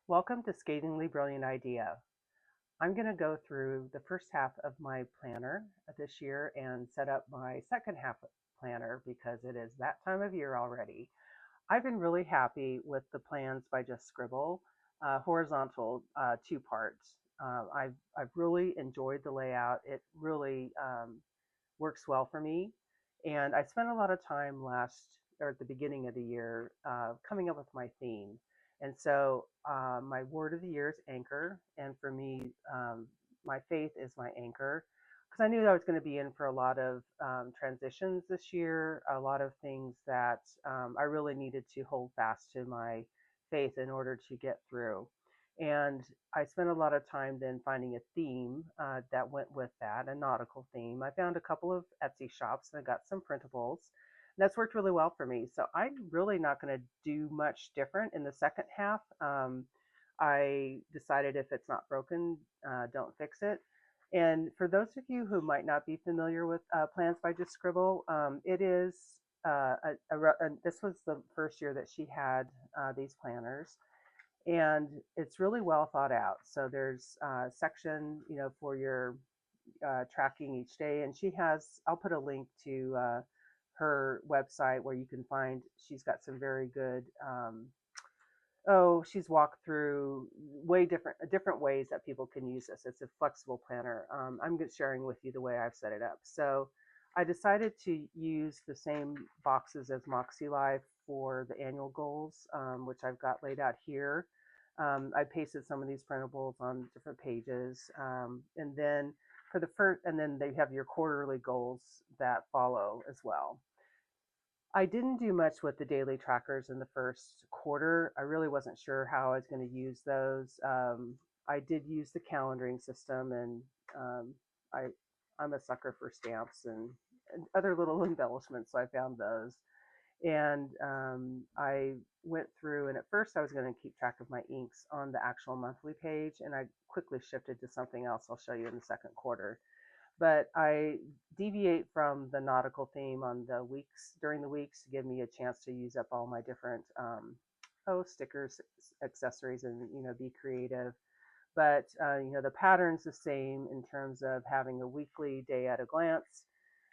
Welcome to Scathingly Brilliant Idea. I'm going to go through the first half of my planner this year and set up my second half planner because it is that time of year already. I've been really happy with the plans by Just Scribble, horizontal two parts. I've really enjoyed the layout. It really works well for me. And I spent a lot of time at the beginning of the year coming up with my theme. And so my word of the year is anchor. And for me, my faith is my anchor because I knew I was going to be in for a lot of transitions this year, a lot of things that I really needed to hold fast to my faith in order to get through. And I spent a lot of time then finding a theme that went with that, a nautical theme. I found a couple of Etsy shops and I got some printables. And that's worked really well for me. So I'm really not going to do much different in the second half. I decided if it's not broken, don't fix it. And for those of you who might not be familiar with Plans by Just Scribble, it is this was the first year that she had these planners, and it's really well thought out. So there's a section, for your tracking each day, and I'll put a link to her website where you can find. She's got some very good. She's walked through way different ways that people can use this. It's a flexible planner. I'm just sharing with you the way I've set it up. So I decided to use the same boxes as Moxie Live for the annual goals, which I've got laid out here. I pasted some of these printables on different pages, and then and then they have your quarterly goals that follow as well. I didn't do much with the daily trackers in the first quarter. I really wasn't sure how I was going to use those. I did use the calendaring system, and um, I, I'm a sucker for stamps and other little embellishments, so I found those. And I went through, and at first I was going to keep track of my inks on the actual monthly page, and I quickly shifted to something else I'll show you in the second quarter. But I deviate from the nautical theme on the weeks during the weeks to give me a chance to use up all my different stickers, accessories, and be creative. But the pattern's the same in terms of having a weekly day at a glance,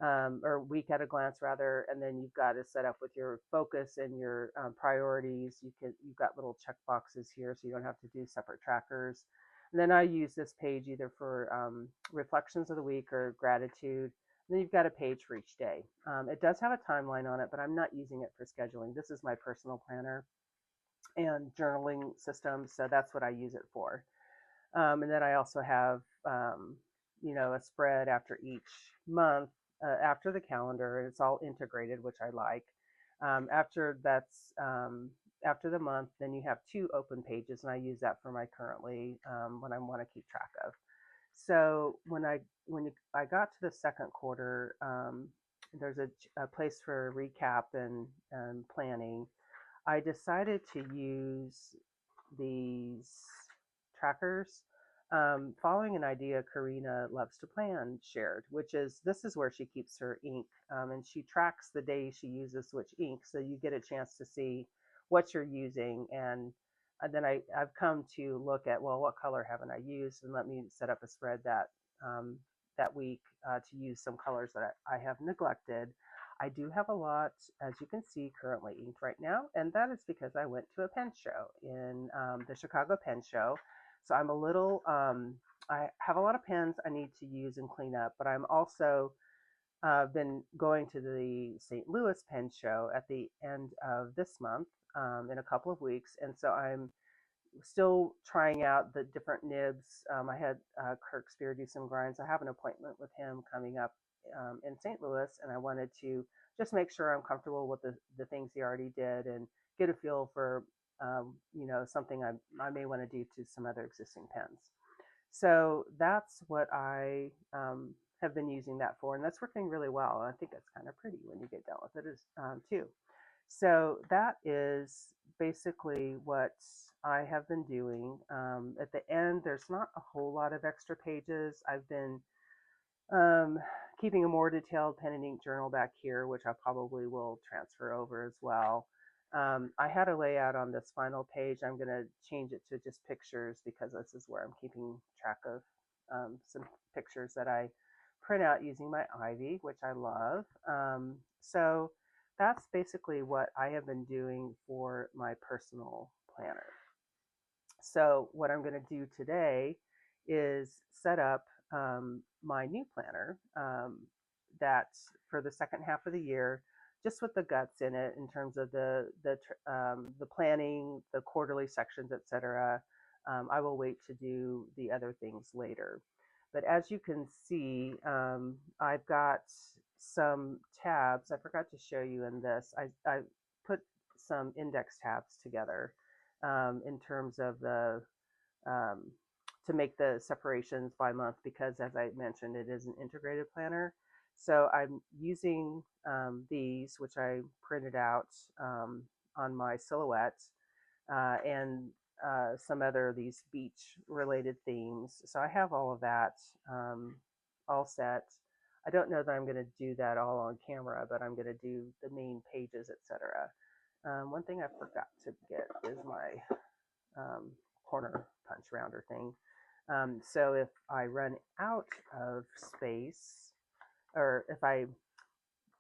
or week at a glance rather, and then you've got to set up with your focus and your priorities. You've got little check boxes here, so you don't have to do separate trackers. And then I use this page either for reflections of the week or gratitude. And then you've got a page for each day. It does have a timeline on it, but I'm not using it for scheduling. This is my personal planner and journaling system, so that's what I use it for. And then I also have, a spread after each month, after the calendar, and it's all integrated, which I like. After the month, then you have two open pages, and I use that for my currently when I want to keep track of. So I got to the second quarter, there's a place for recap and planning. I decided to use these trackers, following an idea Karina Loves to Plan shared, which is this is where she keeps her ink, and she tracks the day she uses which ink, so you get a chance to see what you're using. And then I've come to look at, well, what color haven't I used, and let me set up a spread that week to use some colors that I have neglected. I do have a lot, as you can see, currently inked right now, and that is because I went to a pen show in the Chicago Pen Show. So I have a lot of pens I need to use and clean up, but I'm also been going to the St. Louis Pen Show at the end of this month, in a couple of weeks, and so I'm still trying out the different nibs. I had Kirk Spear do some grinds. I have an appointment with him coming up in St. Louis, and I wanted to just make sure I'm comfortable with the things he already did and get a feel for something I may want to do to some other existing pens. So that's what I have been using that for, and that's working really well. I think it's kind of pretty when you get done with it too. So that is basically what I have been doing. At the end, there's not a whole lot of extra pages. I've been um, keeping a more detailed pen and ink journal back here, which I probably will transfer over as well. I had a layout on this final page. I'm going to change it to just pictures because this is where I'm keeping track of some pictures that I print out using my Ivy, which I love. So that's basically what I have been doing for my personal planner. So what I'm going to do today is set up my new planner that's for the second half of the year, just with the guts in it in terms of the planning, the quarterly sections, etc. I will wait to do the other things later. But as you can see, I've got some tabs. I forgot to show you in this. I put some index tabs together in terms of the um, to make the separations by month because, as I mentioned, it is an integrated planner. So I'm using these, which I printed out on my silhouette, and some other of these beach related themes. So I have all of that all set. I don't know that I'm going to do that all on camera, but I'm going to do the main pages, etc. One thing I forgot to get is my corner punch rounder thing. So if I run out of space, or if I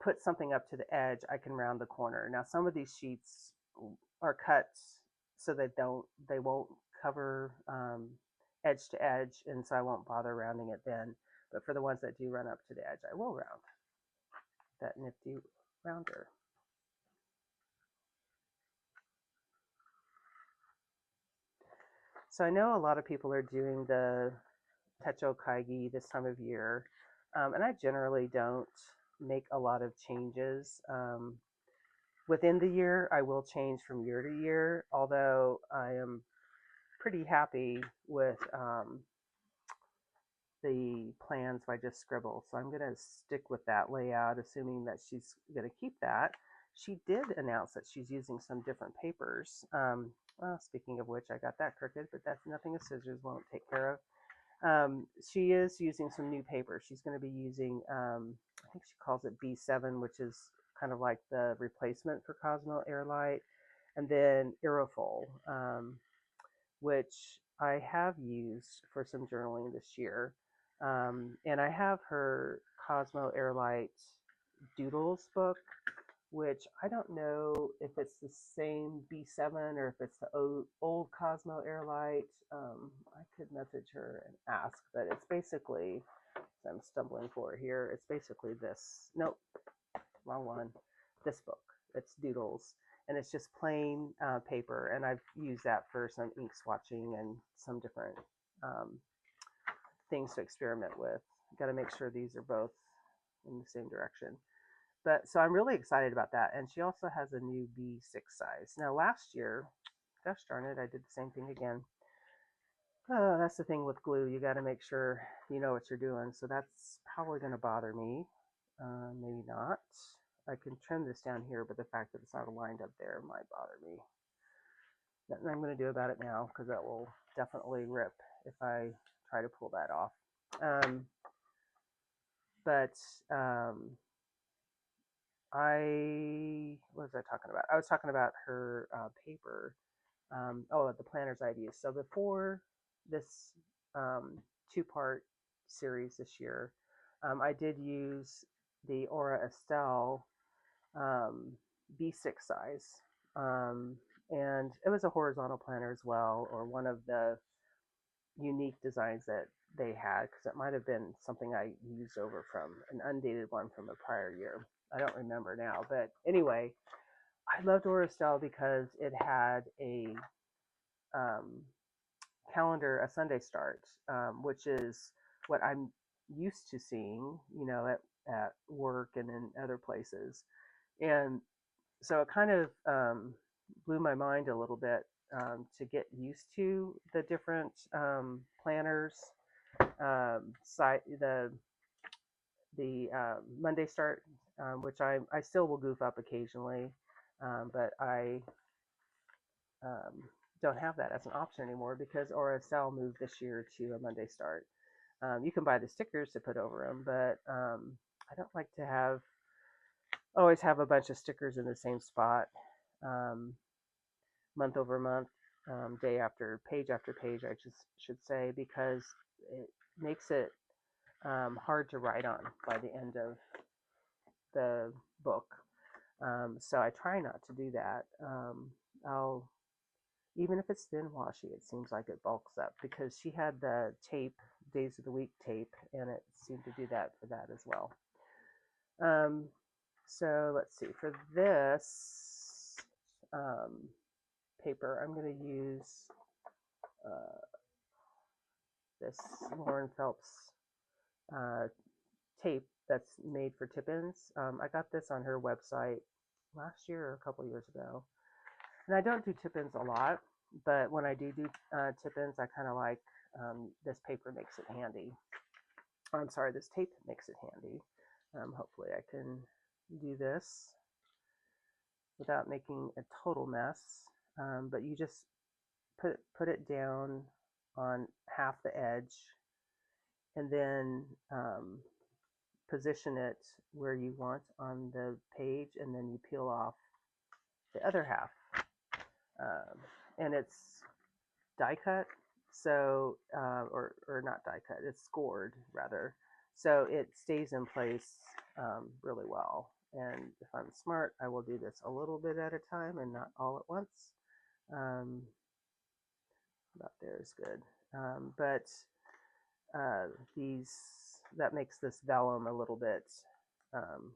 put something up to the edge, I can round the corner. Now some of these sheets are cut so they won't cover edge to edge, and so I won't bother rounding it then. But for the ones that do run up to the edge, I will round that nifty rounder. So I know a lot of people are doing the Techo Kaigi this time of year, and I generally don't make a lot of changes. Within the year, I will change from year to year, although I am pretty happy with the plans by Just Scribble. So I'm going to stick with that layout, assuming that she's going to keep that. She did announce that she's using some different papers. Well, speaking of which, I got that crooked, but that's nothing a scissors won't take care of. She is using some new paper. She's going to be using, I think she calls it B7, which is kind of like the replacement for Cosmo Airlight, and then Aerofol, which I have used for some journaling this year. And I have her Cosmo Airlight Doodles book, which I don't know if it's the same B7 or if it's the old Cosmo Airlight. I could message her and ask, but it's basically, I'm stumbling for it here, it's basically this. Nope, wrong one. This book. It's Doodles. And it's just plain paper. And I've used that for some ink swatching and some different things to experiment with. Got to make sure these are both in the same direction. But so I'm really excited about that. And she also has a new B6 size. Now last year, gosh darn it, I did the same thing again. Oh, that's the thing with glue. You got to make sure you know what you're doing. So that's probably going to bother me. Maybe not. I can trim this down here, but the fact that it's not aligned up there might bother me. Nothing I'm going to do about it now because that will definitely rip if I try to pull that off. But what was I talking about? I was talking about her paper. The planner's ideas. So before this two-part series this year, I did use the Aura Estelle B6 size. And it was a horizontal planner as well, or one of the unique designs that they had, because it might have been something I used over from an undated one from a prior year. I don't remember now, but anyway, I loved Aura Estelle because it had a calendar, a Sunday start, which is what I'm used to seeing, at work and in other places. And so it kind of blew my mind a little bit to get used to the different planners. The Monday start, which I still will goof up occasionally, but I don't have that as an option anymore because Aura Estelle moved this year to a Monday start. You can buy the stickers to put over them, but I don't like to always have a bunch of stickers in the same spot. um, month over month, day after page, I just should say, because it makes it hard to write on by the end of the book. So I try not to do that. I'll Even if it's thin washi, it seems like it bulks up because she had the tape, days of the week tape, and it seemed to do that for that as well. Um, so let's see, for this paper, I'm going to use uh, this Lauren Phelps uh, tape that's made for tip-ins. I got this on her website last year or a couple years ago. And I don't do tip-ins a lot, but when I do tip-ins, I kind of like this paper makes it handy. I'm sorry, this tape makes it handy. Hopefully I can do this without making a total mess. But you just put it down on half the edge and then position it where you want on the page, and then you peel off the other half. And it's die cut, so or not die cut, it's scored rather, so it stays in place really well. And if I'm smart, I will do this a little bit at a time and not all at once. um, about there is good. But these that makes this vellum a little bit um,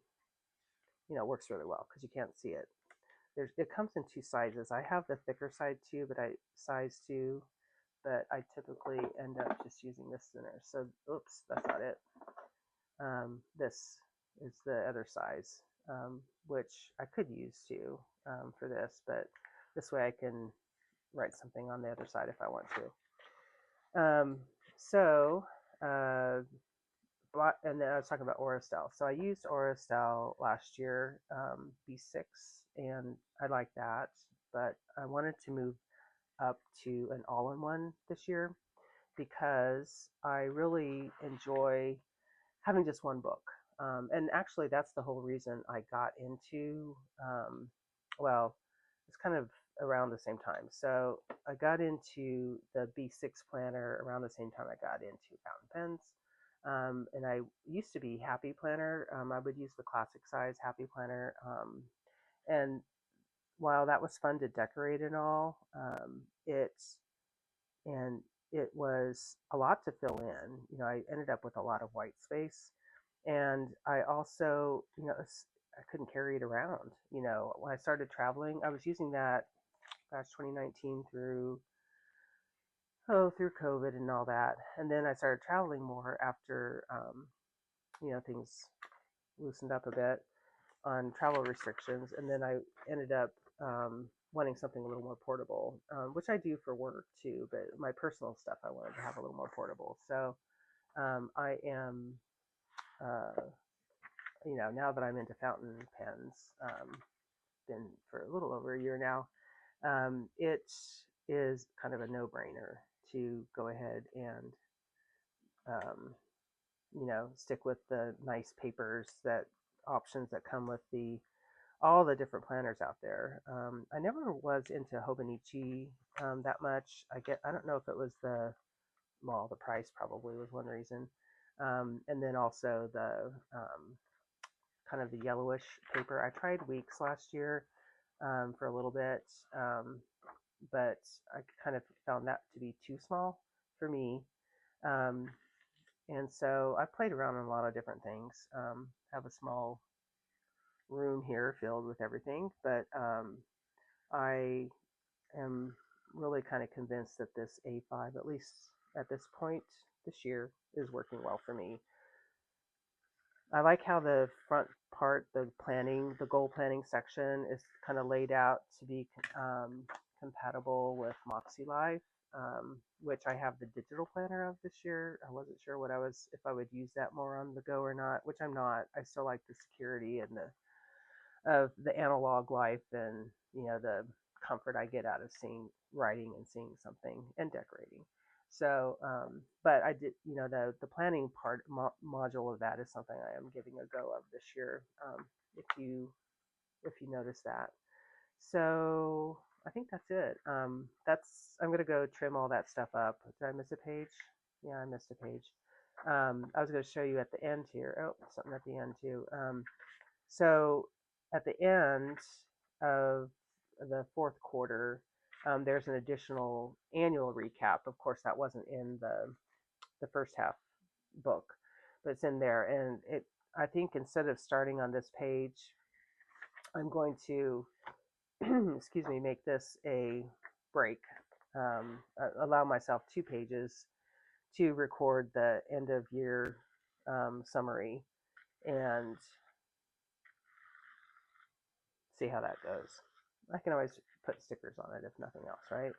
works really well because you can't see it. It comes in two sizes. I have the thicker side too, but size 2, but I typically end up just using this thinner. So, oops, that's not it. This is the other size, which I could use too for this, but this way I can write something on the other side if I want to. So, and then I was talking about Orastel. So I used Orastel last year, B6, and I like that, but I wanted to move up to an all-in-one this year because I really enjoy having just one book. And actually, that's the whole reason I got into, well, it's kind of around the same time. So I got into the B6 planner around the same time I got into fountain pens. And I used to be Happy Planner. I would use the classic size Happy Planner. And while that was fun to decorate and all, and it was a lot to fill in. I ended up with a lot of white space, and I also, I couldn't carry it around. When I started traveling, I was using that, gosh, 2019 through COVID and all that, and then I started traveling more after, things loosened up a bit on travel restrictions, and then I ended up wanting something a little more portable, which I do for work too, but my personal stuff I wanted to have a little more portable. So I am, now that I'm into fountain pens, been for a little over a year now, it is kind of a no-brainer to go ahead and, um, stick with the nice papers options that come with all the different planners out there. I never was into Hobonichi that much. I don't know if it was the price probably was one reason. And then also the kind of the yellowish paper. I tried Weeks last year for a little bit, but I kind of found that to be too small for me. Um, and so I played around on a lot of different things. Have a small room here filled with everything, but I am really kind of convinced that this A5, at least at this point this year, is working well for me. I like how the front part, the goal planning section is kind of laid out to be compatible with Moxie Life, which I have the digital planner of this year. I wasn't sure if I would use that more on the go or not, which I'm not. I still like the security and of the analog life, and the comfort I get out of writing and seeing something and decorating. So, but I did, the planning part module of that is something I am giving a go of this year. If you notice that. So I think that's it. I'm gonna go trim all that stuff up. Did I miss a page? Yeah, I missed a page. I was going to show you at the end here. Oh, something at the end too. So at the end of the fourth quarter, there's an additional annual recap. Of course, that wasn't in the first half book, but it's in there. And I think instead of starting on this page, I'm going to, excuse me, make this a break. Allow myself 2 pages to record the end of year summary and see how that goes. I can always put stickers on it if nothing else, right?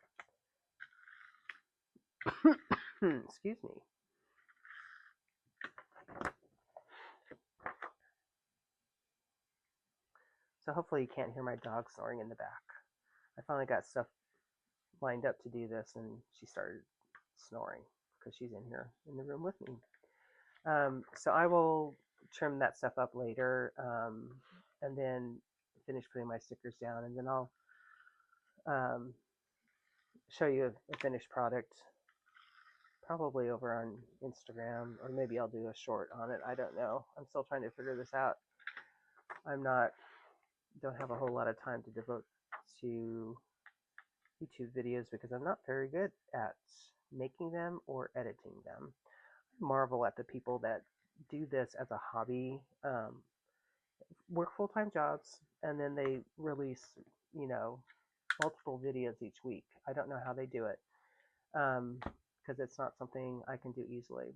Excuse me. So hopefully you can't hear my dog snoring in the back. I finally got stuff lined up to do this, and she started snoring because she's in here in the room with me. So I will trim that stuff up later, and then finish putting my stickers down, and then I'll show you a finished product probably over on Instagram, or maybe I'll do a short on it. I don't know. I'm still trying to figure this out. Don't have a whole lot of time to devote to YouTube videos because I'm not very good at making them or editing them. I marvel at the people that do this as a hobby, work full-time jobs, and then they release, you know, multiple videos each week. I don't know how they do it because it's not something I can do easily.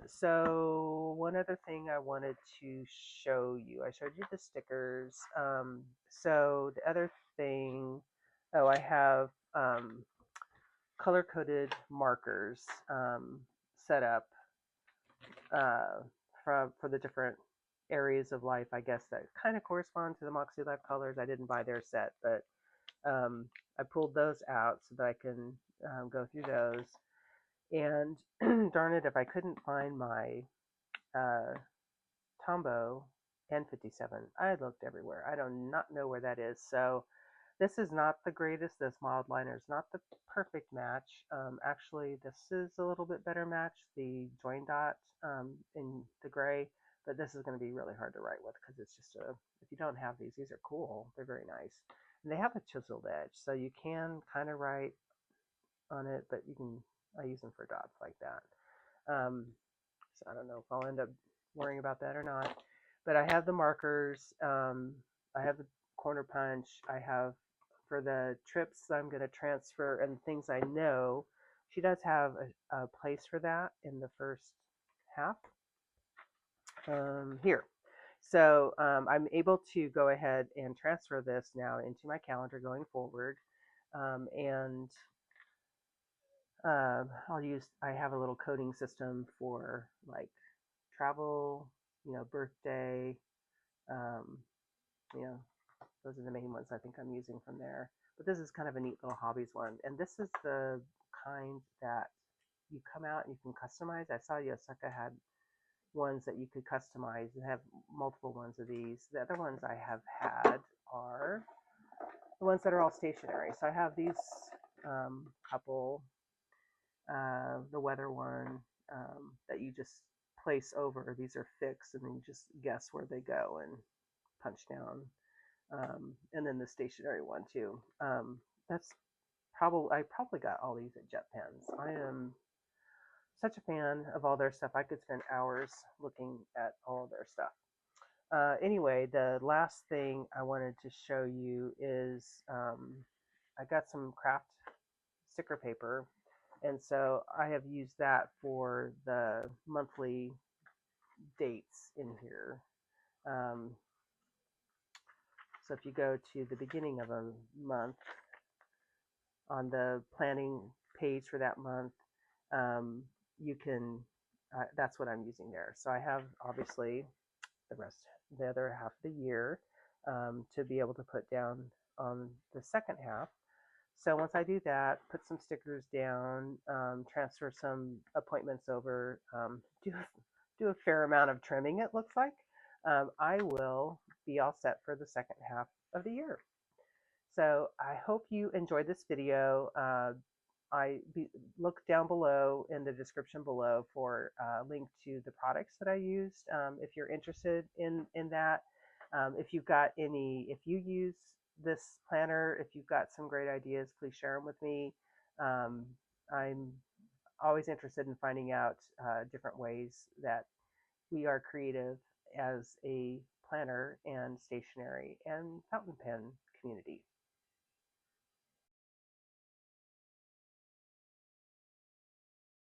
So one other thing I wanted to show you, I showed you the stickers. So the other thing, oh, I have color-coded markers set up for the different areas of life, I guess, that kind of correspond to the Moxie Life colors. I didn't buy their set, but I pulled those out so that I can go through those. And darn it, if I couldn't find my Tombow N57, I looked everywhere. I do not know where that is. So this is not the greatest. This mild liner is not the perfect match. Actually, this is a little bit better match, the join dot in the gray, but this is going to be really hard to write with because it's just if you don't have these are cool. They're very nice. And they have a chiseled edge, so you can kind of write on it, but I use them for dots like that. So I don't know if I'll end up worrying about that or not. But I have the markers. I have the corner punch. I have for the trips I'm going to transfer and things I know. She does have a place for that in the first half. Here. So I'm able to go ahead and transfer this now into my calendar going forward. And I have a little coding system for like travel, birthday, um, you know, those are the main ones I think I'm using from there. But this is kind of a neat little hobbies one. And this is the kind that you come out and you can customize. I saw Yosaka had ones that you could customize and have multiple ones of these. The other ones I have had are the ones that are all stationary. So I have these couple, the weather one that you just place over. These are fixed, and then you just guess where they go and punch down. And then the stationary one too. That's I probably got all these at Jet Pens. I am such a fan of all their stuff. I could spend hours looking at all of their stuff. Anyway, the last thing I wanted to show you is I got some craft sticker paper, and so I have used that for the monthly dates in here. Um, so if you go to the beginning of a month on the planning page for that month, you can, that's what I'm using there. So I have obviously the other half of the year to be able to put down on the second half. So once I do that, put some stickers down, transfer some appointments over, do a fair amount of trimming, it looks like, I will be all set for the second half of the year. So I hope you enjoyed this video. Look down below in the description below for a link to the products that I used if you're interested in that. If you use this planner, if you've got some great ideas, please share them with me. I'm always interested in finding out different ways that we are creative as a planner and stationery and fountain pen community.